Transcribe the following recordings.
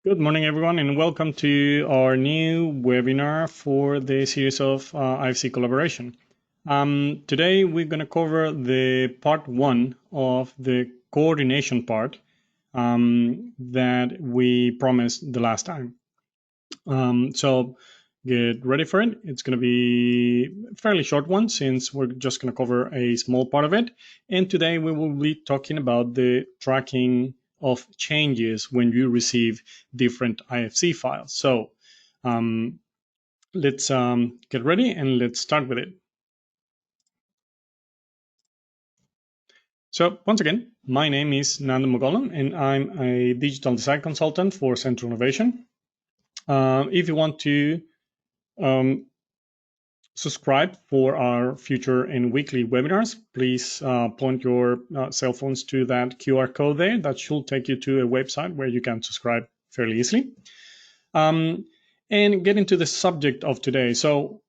Good morning, everyone, and welcome to our new webinar for the series of IFC collaboration. Today, we're going to cover the part one of the coordination part that we promised the last time. So get ready for it. It's going to be a fairly short one since we're just going to cover a small part of it. And today we will be talking about the tracking of changes when you receive different IFC files. So let's get ready and let's start with it. So once again, my name is Nando Mogollon, and I'm a digital design consultant for Central Innovation. If you want to subscribe for our future and weekly webinars, please point your cell phones to that QR code there. That should take you to a website where you can subscribe fairly easily. And get into the subject of today. So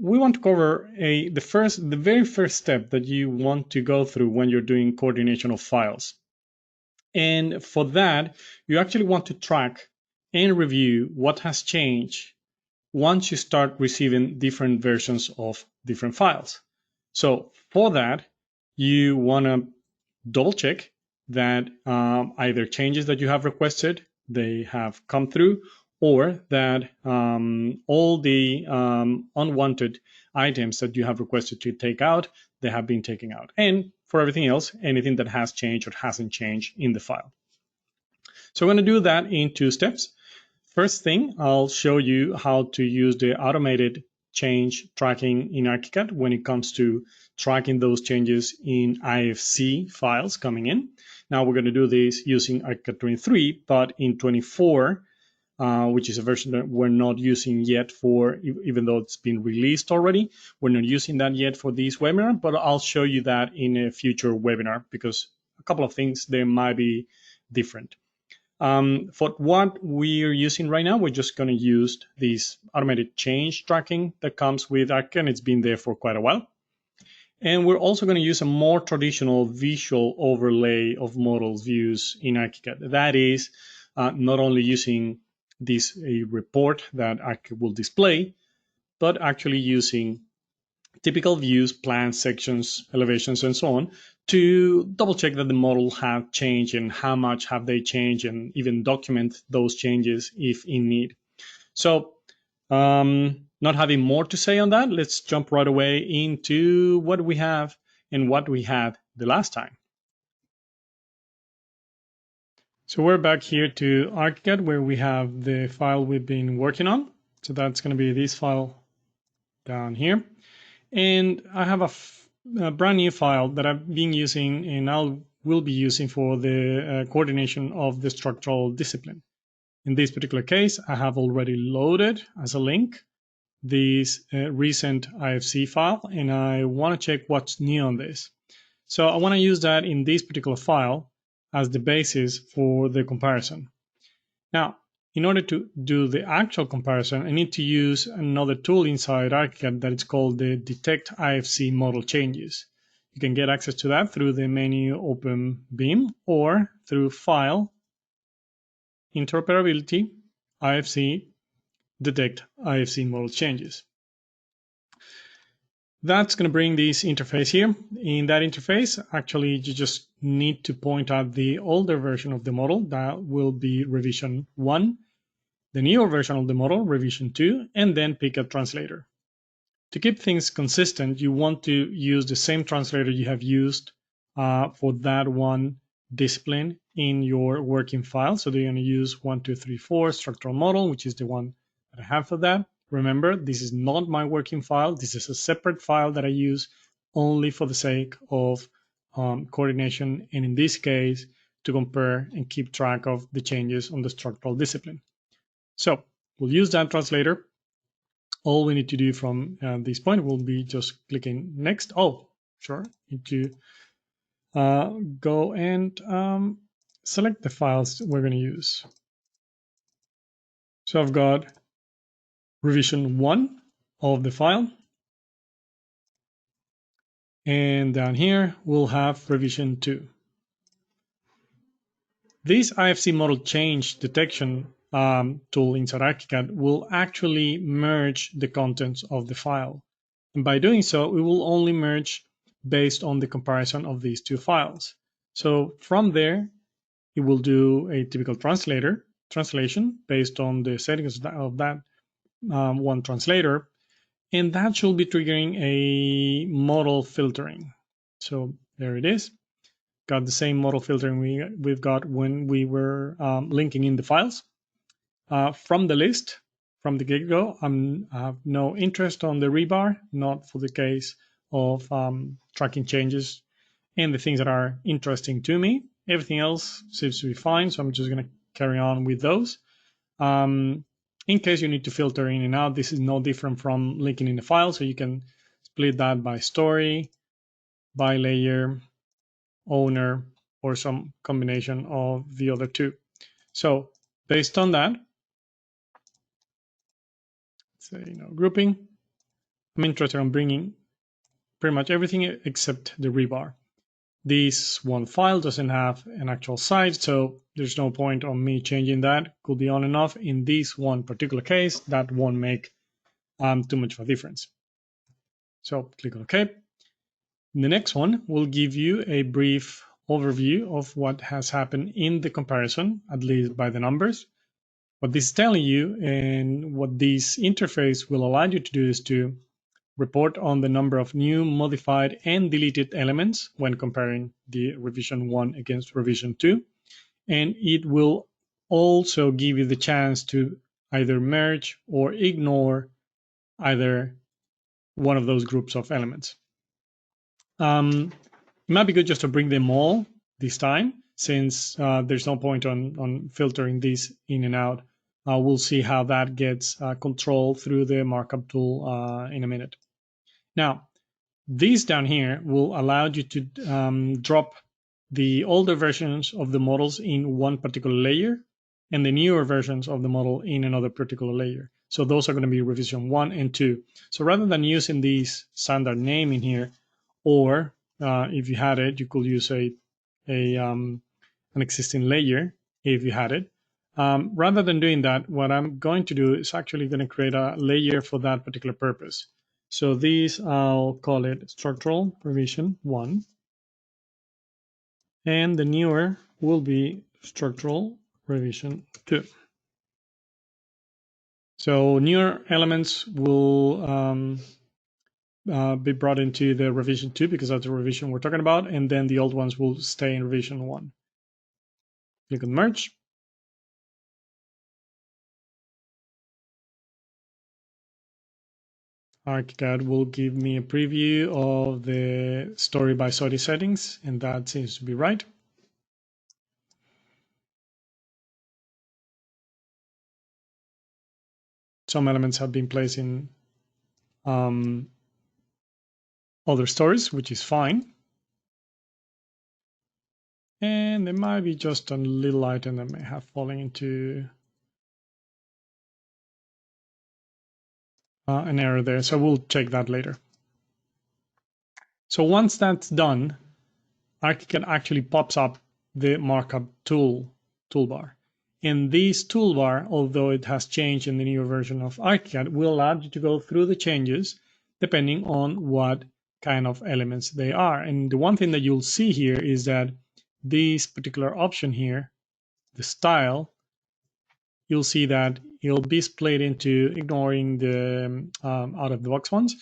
we want to cover the very first step that you want to go through when you're doing coordination of files. And for that, you actually want to track and review what has changed once you start receiving different versions of different files. So for that, you want to double check that either changes that you have requested, they have come through, or that all the unwanted items that you have requested to take out, they have been taken out. And for everything else, anything that has changed or hasn't changed in the file. So we're going to do that in two steps. First thing, I'll show you how to use the automated change tracking in Archicad when it comes to tracking those changes in IFC files coming in. Now we're going to do this using Archicad 23, but in 24, which is a version that we're not using yet for, even though it's been released already, we're not using that yet for this webinar, but I'll show you that in a future webinar because a couple of things, they might be different. For what we're using right now, we're just going to use this automated change tracking that comes with Archicad. It's been there for quite a while. And we're also going to use a more traditional visual overlay of models views in Archicad. That is not only using this report that Archicad will display, but actually using typical views, plans, sections, elevations, and so on to double check that the model have changed and how much have they changed, and even document those changes if in need. So not having more to say on that, let's jump right away into what we have and what we had the last time. So we're back here to Archicad where we have the file we've been working on. So that's going to be this file down here. And I have a brand new file that I've been using and I will be using for the coordination of the structural discipline. In this particular case, I have already loaded as a link this recent IFC file, and I want to check what's new on this. So I want to use that in this particular file as the basis for the comparison. Now, in order to do the actual comparison, I need to use another tool inside Archicad that is called the Detect IFC Model Changes. You can get access to that through the menu Open Beam or through File, Interoperability, IFC, Detect IFC Model Changes. That's going to bring this interface here. In that interface, actually, you just need to point out the older version of the model. That will be revision 1. The newer version of the model, revision 2, and then pick a translator. To keep things consistent, you want to use the same translator you have used for that one discipline in your working file. So they're going to use 1, 2, 3, 4 structural model, which is the one that I have for that. Remember, this is not my working file. This is a separate file that I use only for the sake of coordination, and in this case, to compare and keep track of the changes on the structural discipline. So we'll use that translator. All we need to do from this point will be just clicking next. Oh, sure. Need to go and select the files we're going to use. So I've got revision 1 of the file. And down here, we'll have revision 2. This IFC model change detection tool inside Archicad will actually merge the contents of the file. And by doing so, it will only merge based on the comparison of these two files. So from there, it will do a typical translation based on the settings of that one translator, and that should be triggering a model filtering. So there it is. Got the same model filtering we've got when we were linking in the files. From the list, from the get-go, I have no interest on the rebar, not for the case of tracking changes and the things that are interesting to me. Everything else seems to be fine, so I'm just going to carry on with those. In case you need to filter in and out, this is no different from linking in the file, so you can split that by story, by layer, owner, or some combination of the other two. So based on that, say grouping, I'm interested in bringing pretty much everything except the rebar. This one file doesn't have an actual size, so there's no point on me changing that. Could be on and off. In this one particular case, that won't make too much of a difference. So click on OK. The next one will give you a brief overview of what has happened in the comparison, at least by the numbers. What this is telling you and what this interface will allow you to do is to report on the number of new, modified, and deleted elements when comparing the revision 1 against revision 2. And it will also give you the chance to either merge or ignore either one of those groups of elements. It might be good just to bring them all this time, since there's no point on filtering these in and out. We'll see how that gets controlled through the markup tool in a minute. Now, this down here will allow you to drop the older versions of the models in one particular layer and the newer versions of the model in another particular layer. So those are going to be revision 1 and 2. So rather than using this standard name in here, or if you had it, you could use an existing layer if you had it. Rather than doing that, what I'm going to do is actually going to create a layer for that particular purpose. So these, I'll call it structural revision 1. And the newer will be structural revision 2. So newer elements will be brought into the revision 2 because that's the revision we're talking about, and then the old ones will stay in revision 1. Click on merge. Archicad will give me a preview of the story by story settings, and that seems to be right. Some elements have been placed in other stories, which is fine. And there might be just a little item that may have fallen into an error there. So we'll check that later. So once that's done, Archicad actually pops up the markup toolbar. And this toolbar, although it has changed in the newer version of Archicad, will allow you to go through the changes depending on what kind of elements they are. And the one thing that you'll see here is that this particular option here, the style, you'll see that it'll be split into, ignoring the out of the box ones,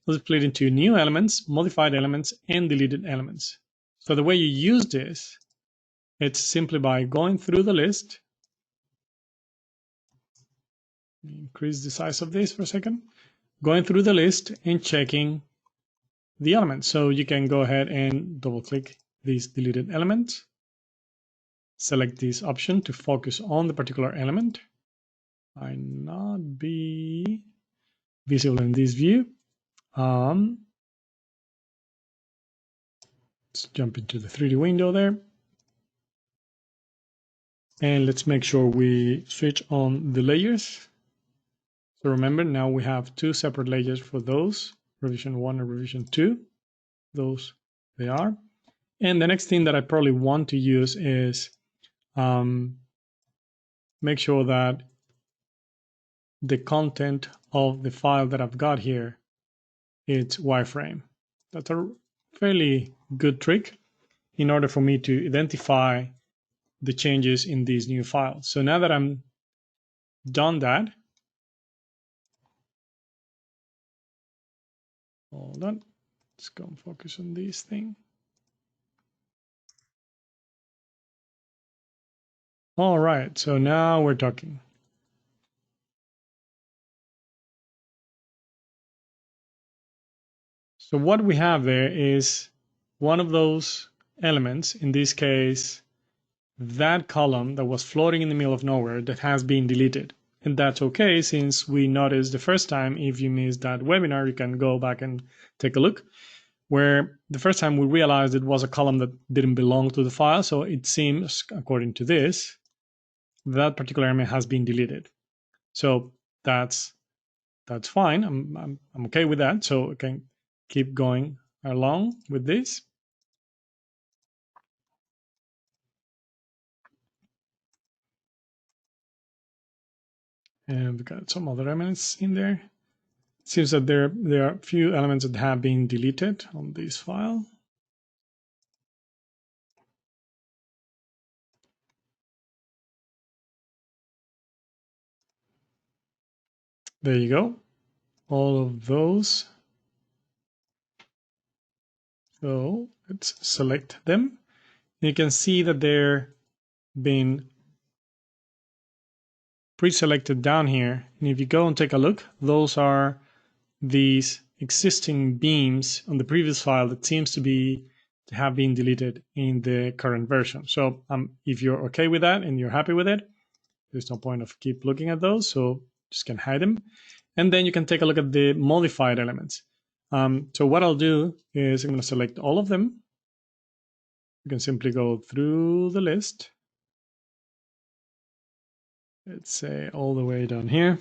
it'll be split into new elements, modified elements, and deleted elements. So the way you use this, it's simply by going through the list. Increase the size of this for a second. Going through the list and checking the elements. So you can go ahead and double click these deleted elements. Select this option to focus on the particular element. Might not be visible in this view. Let's jump into the 3D window there. And let's make sure we switch on the layers. So remember, now we have two separate layers for those, revision 1 and revision 2. Those they are. And the next thing that I probably want to use is make sure that the content of the file that I've got here, it's wireframe. That's a fairly good trick in order for me to identify the changes in these new files. So now that I'm done that, hold on, let's go and focus on this thing. All right, so now we're talking. So what we have there is one of those elements, in this case, that column that was floating in the middle of nowhere that has been deleted. And that's okay, since we noticed the first time, if you missed that webinar, you can go back and take a look, where the first time we realized it was a column that didn't belong to the file. So it seems, according to this, that particular element has been deleted. So that's fine. I'm okay with that. So I can keep going along with this. And we've got some other elements in there. It seems that there are a few elements that have been deleted on this file. There you go. All of those. So let's select them. You can see that they're been pre-selected down here. And if you go and take a look, those are these existing beams on the previous file that seems to have been deleted in the current version. So if you're okay with that and you're happy with it, there's no point of keep looking at those. So just can hide them. And then you can take a look at the modified elements. So what I'll do is I'm going to select all of them. You can simply go through the list. Let's say all the way down here.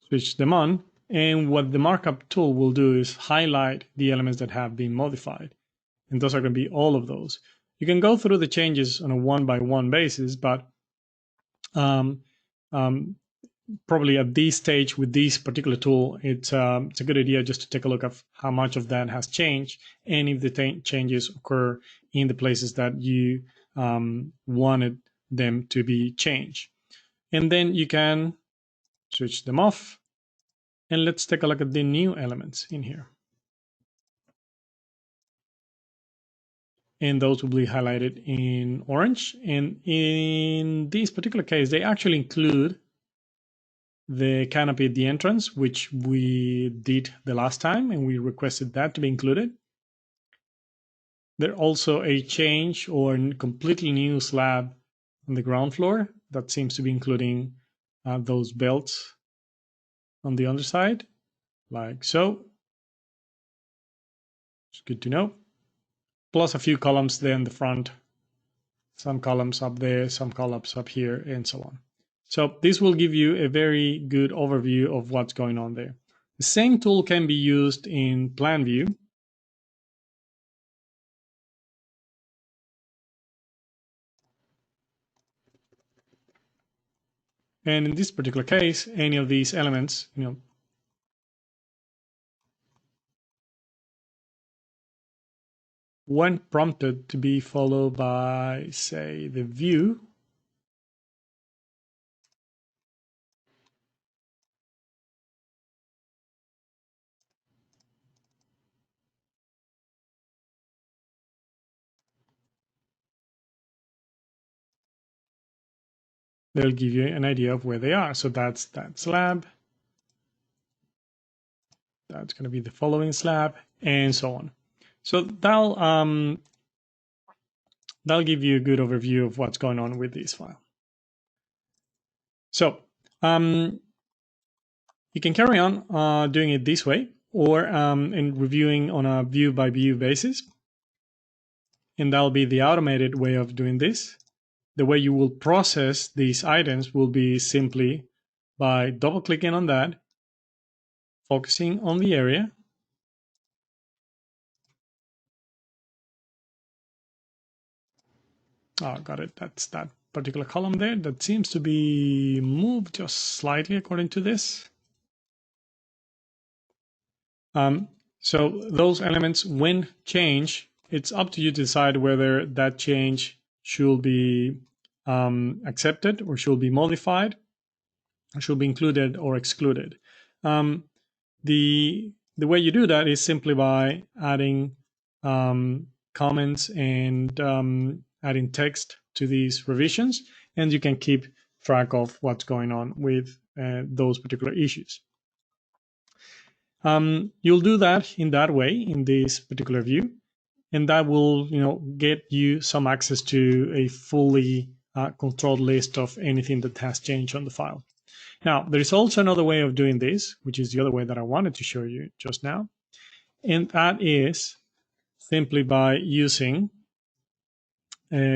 Switch them on. And what the markup tool will do is highlight the elements that have been modified. And those are going to be all of those. You can go through the changes on a one-by-one basis, but probably at this stage with this particular tool, it's a good idea just to take a look at how much of that has changed and if the changes occur in the places that you wanted them to be changed. And then you can switch them off. And let's take a look at the new elements in here. And those will be highlighted in orange. And in this particular case, they actually include the canopy at the entrance, which we did the last time, and we requested that to be included. There's also a change or a completely new slab on the ground floor that seems to be including those belts on the underside, like so. It's good to know. Plus a few columns there in the front, some columns up there, some columns up here, and so on. So this will give you a very good overview of what's going on there. The same tool can be used in plan view. And in this particular case, any of these elements, when prompted to be followed by, say, the view, they'll give you an idea of where they are. So that's that slab. That's going to be the following slab, and so on. So that'll give you a good overview of what's going on with this file. So you can carry on doing it this way, or in reviewing on a view-by-view basis. And that'll be the automated way of doing this. The way you will process these items will be simply by double-clicking on that, focusing on the area, Oh, got it. That's that particular column there that seems to be moved just slightly according to this. So those elements, when change, it's up to you to decide whether that change should be accepted or should be modified, or should be included or excluded. The way you do that is simply by adding comments and adding text to these revisions, and you can keep track of what's going on with those particular issues. You'll do that in that way in this particular view, and that will, get you some access to a fully controlled list of anything that has changed on the file. Now, there is also another way of doing this, which is the other way that I wanted to show you just now, and that is simply by using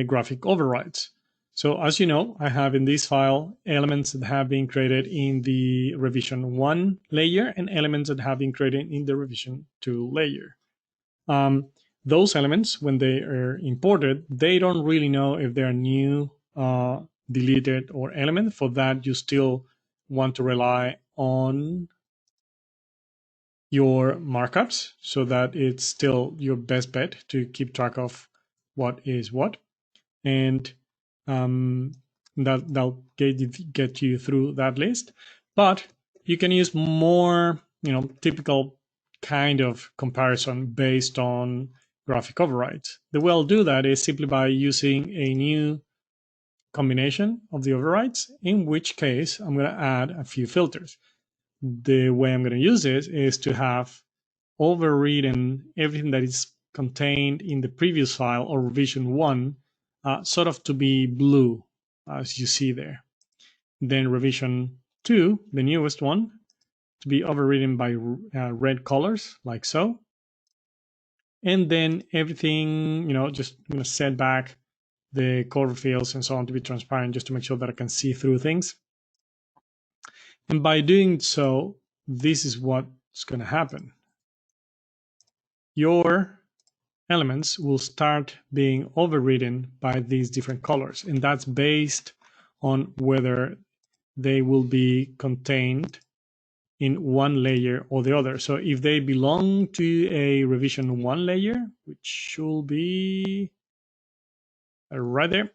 graphic overrides. So as you know, I have in this file elements that have been created in the revision 1 layer and elements that have been created in the revision 2 layer. Those elements, when they are imported, they don't really know if they're new, deleted, or element. For that, you still want to rely on your markups so that it's still your best bet to keep track of what is what. And that'll get you through that list. But you can use more, typical kind of comparison based on graphic overrides. The way I'll do that is simply by using a new combination of the overrides, in which case I'm going to add a few filters. The way I'm going to use it is to have overridden everything that is contained in the previous file or revision 1 sort of to be blue, as you see there. Then revision 2, the newest one, to be overridden by red colors, like so. And then everything, just I'm going to set back the color fields and so on to be transparent, just to make sure that I can see through things. And by doing so, this is what's going to happen. Your elements will start being overridden by these different colors, and that's based on whether they will be contained in one layer or the other. So if they belong to a revision 1 layer, which should be right there,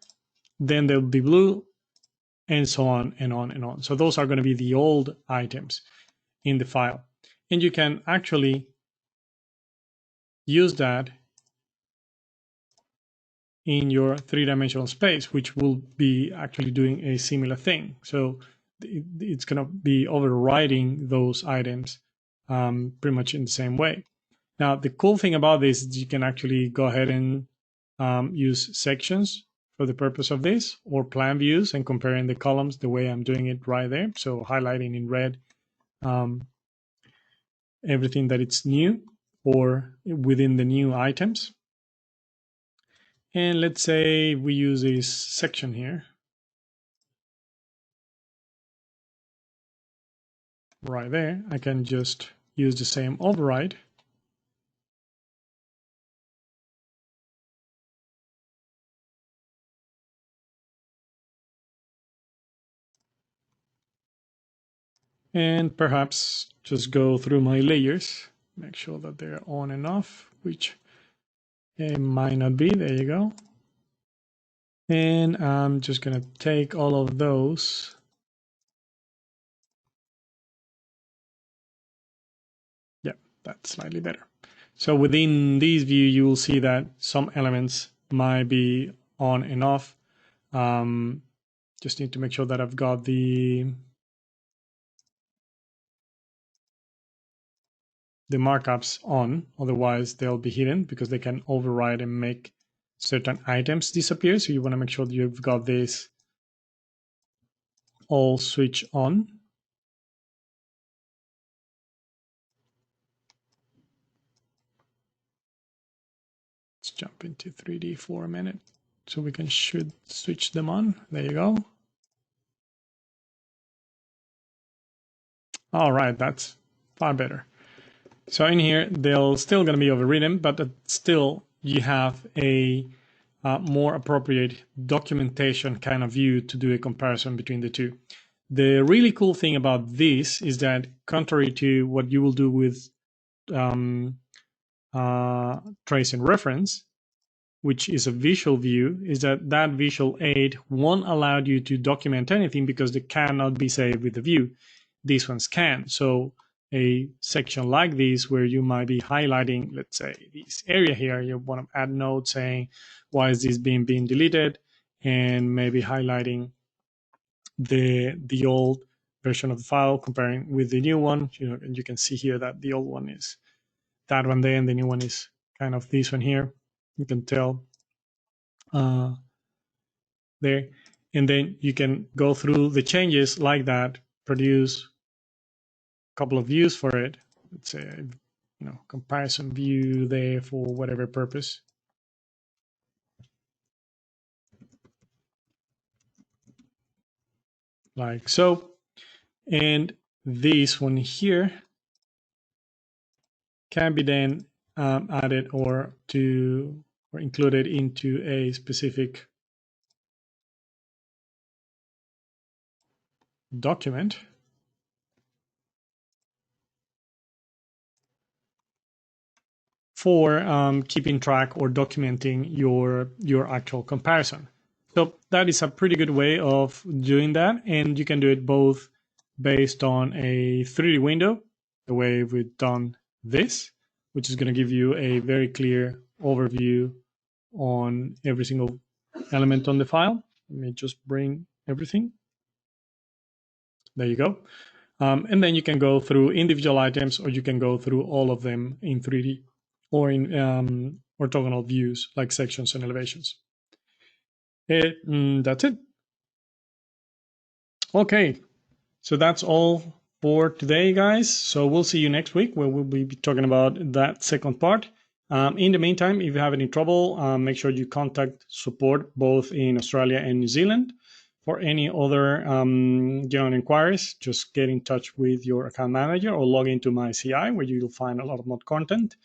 then they'll be blue, and so on and on and on. So those are going to be the old items in the file, and you can actually use that in your 3-dimensional space, which will be actually doing a similar thing. So it's going to be overriding those items pretty much in the same way. Now, the cool thing about this is you can actually go ahead and use sections for the purpose of this, or plan views and comparing the columns the way I'm doing it right there. So highlighting in red everything that it's new or within the new items. And let's say we use this section here. Right there, I can just use the same override. And perhaps just go through my layers, make sure that they're on and off, which it might not be. There you go. And I'm just going to take all of those . Yeah, that's slightly better. So within this view, you will see that some elements might be on and off. Just need to make sure that I've got the markups on, otherwise they'll be hidden because they can override and make certain items disappear. So you want to make sure that you've got this all switch on. Let's jump into 3D for a minute so we can switch them on. There you go. All right, that's far better. So in here, they're still going to be overridden, but still you have a more appropriate documentation kind of view to do a comparison between the two. The really cool thing about this is that, contrary to what you will do with trace and reference, which is a visual view, is that that visual aid won't allow you to document anything because they cannot be saved with the view. These ones can. So a section like this, where you might be highlighting, let's say, this area here, you want to add a note saying, why is this being deleted? And maybe highlighting the old version of the file, comparing with the new one. And you can see here that the old one is that one there, and the new one is kind of this one here. You can tell there. And then you can go through the changes like that, produce a couple of views for it. Let's say, comparison view there for whatever purpose. Like so. And this one here can be then added or included into a specific document for keeping track or documenting your actual comparison. So that is a pretty good way of doing that, and you can do it both based on a 3D window, the way we've done this, which is going to give you a very clear overview on every single element on the file. Let me just bring everything. There you go. And then you can go through individual items, or you can go through all of them in 3D or in orthogonal views like sections and elevations. That's it. Okay, so that's all for today, guys. So we'll see you next week, where we'll be talking about that second part. In the meantime, if you have any trouble, make sure you contact support both in Australia and New Zealand. For any other general inquiries, just get in touch with your account manager or log into my CI, where you'll find a lot of mod content,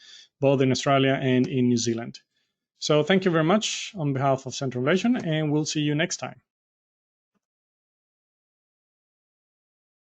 both in Australia and in New Zealand. So thank you very much on behalf of Central Relation, and we'll see you next time.